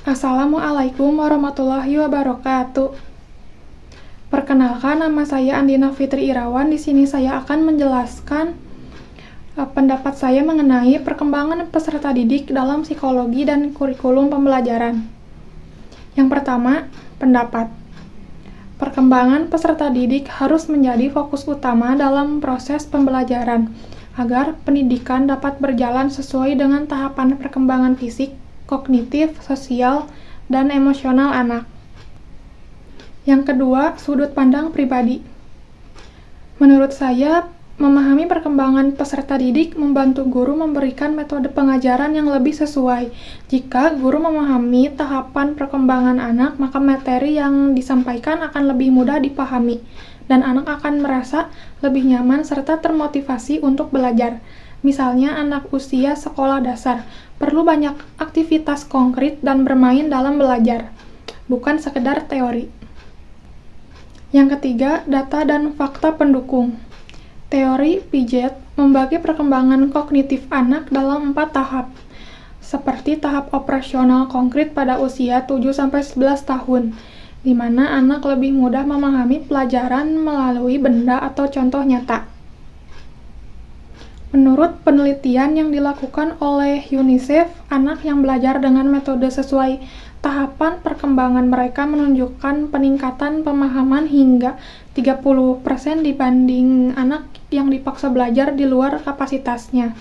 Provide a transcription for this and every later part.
Assalamualaikum warahmatullahi wabarakatuh. Perkenalkan, nama saya Andina Fitri Irawan. Di sini saya akan menjelaskan pendapat saya mengenai perkembangan peserta didik dalam psikologi dan kurikulum pembelajaran. Yang pertama, pendapat. Perkembangan peserta didik harus menjadi fokus utama dalam proses pembelajaran, agar pendidikan dapat berjalan sesuai dengan tahapan perkembangan fisik, kognitif, sosial, dan emosional anak. Yang kedua, sudut pandang pribadi. Menurut saya, memahami perkembangan peserta didik membantu guru memberikan metode pengajaran yang lebih sesuai. Jika guru memahami tahapan perkembangan anak, maka materi yang disampaikan akan lebih mudah dipahami, dan anak akan merasa lebih nyaman serta termotivasi untuk belajar. Misalnya, anak usia sekolah dasar perlu banyak aktivitas konkret dan bermain dalam belajar, bukan sekedar teori. Yang ketiga, data dan fakta pendukung. Teori Piaget membagi perkembangan kognitif anak dalam 4 tahap, seperti tahap operasional konkret pada usia 7-11 tahun, di mana anak lebih mudah memahami pelajaran melalui benda atau contoh nyata. Menurut penelitian yang dilakukan oleh UNICEF, anak yang belajar dengan metode sesuai tahapan perkembangan mereka menunjukkan peningkatan pemahaman hingga 30% dibanding anak yang dipaksa belajar di luar kapasitasnya.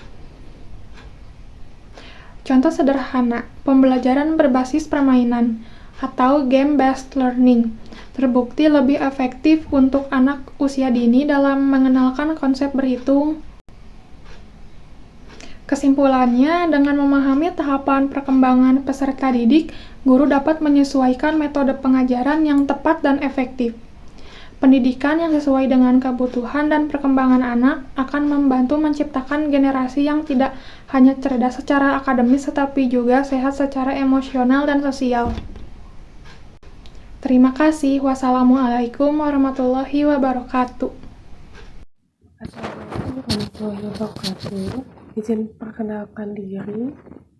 Contoh sederhana, pembelajaran berbasis permainan atau game-based learning terbukti lebih efektif untuk anak usia dini dalam mengenalkan konsep berhitung. Kesimpulannya, dengan memahami tahapan perkembangan peserta didik, guru dapat menyesuaikan metode pengajaran yang tepat dan efektif. Pendidikan yang sesuai dengan kebutuhan dan perkembangan anak akan membantu menciptakan generasi yang tidak hanya cerdas secara akademis tetapi juga sehat secara emosional dan sosial. Terima kasih. Wassalamualaikum warahmatullahi wabarakatuh. Assalamualaikum warahmatullahi wabarakatuh. Izin perkenalkan diri.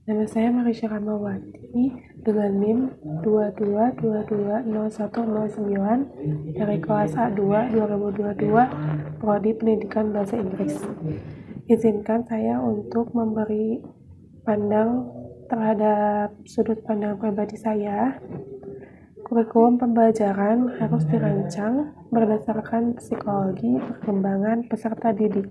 Nama saya Marisha Ramawati dengan NIM 22220109 dari kelas A2 2022 Prodi Pendidikan Bahasa Inggris. Izinkan saya untuk memberi pandang terhadap sudut pandang pribadi saya. Kurikulum pembelajaran harus dirancang berdasarkan psikologi perkembangan peserta didik,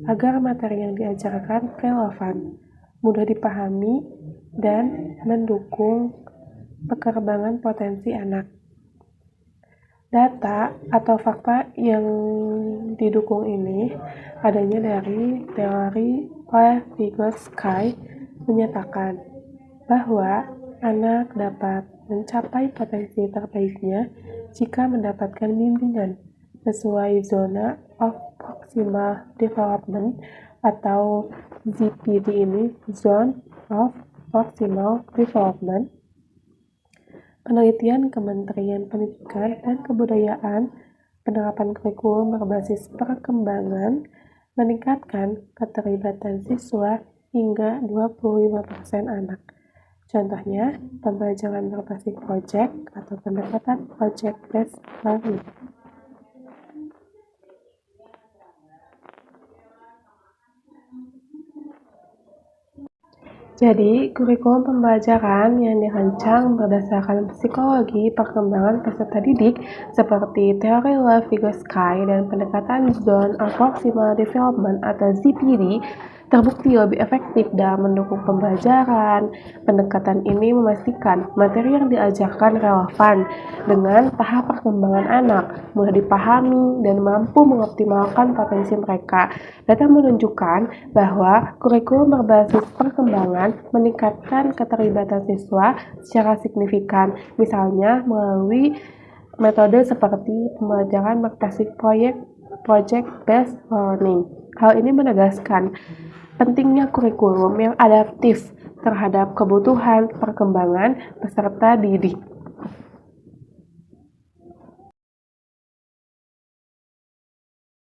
agar materi yang diajarkan relevan, mudah dipahami, dan mendukung perkembangan potensi anak. Data atau fakta yang didukung ini adanya dari teori oleh Vygotsky menyatakan bahwa anak dapat mencapai potensi terbaiknya jika mendapatkan bimbingan sesuai zona of proximal development atau ZPD ini, Zone of Proximal Development. Penelitian Kementerian Pendidikan dan Kebudayaan penerapan kurikulum berbasis perkembangan meningkatkan keterlibatan siswa hingga 25% anak. Contohnya, pembelajaran berbasis project atau pendekatan project-based learning. Jadi, kurikulum pembelajaran yang dirancang berdasarkan psikologi perkembangan peserta didik seperti teori Vygotsky dan pendekatan Zone of Proximal Development atau ZPD terbukti lebih efektif dalam mendukung pembelajaran. Pendekatan ini memastikan materi yang diajarkan relevan dengan tahap perkembangan anak, mudah dipahami, dan mampu mengoptimalkan potensi mereka. Data menunjukkan bahwa kurikulum berbasis perkembangan meningkatkan keterlibatan siswa secara signifikan, misalnya melalui metode seperti pembelajaran berbasis project-based learning. Hal ini menegaskan pentingnya kurikulum yang adaptif terhadap kebutuhan perkembangan peserta didik.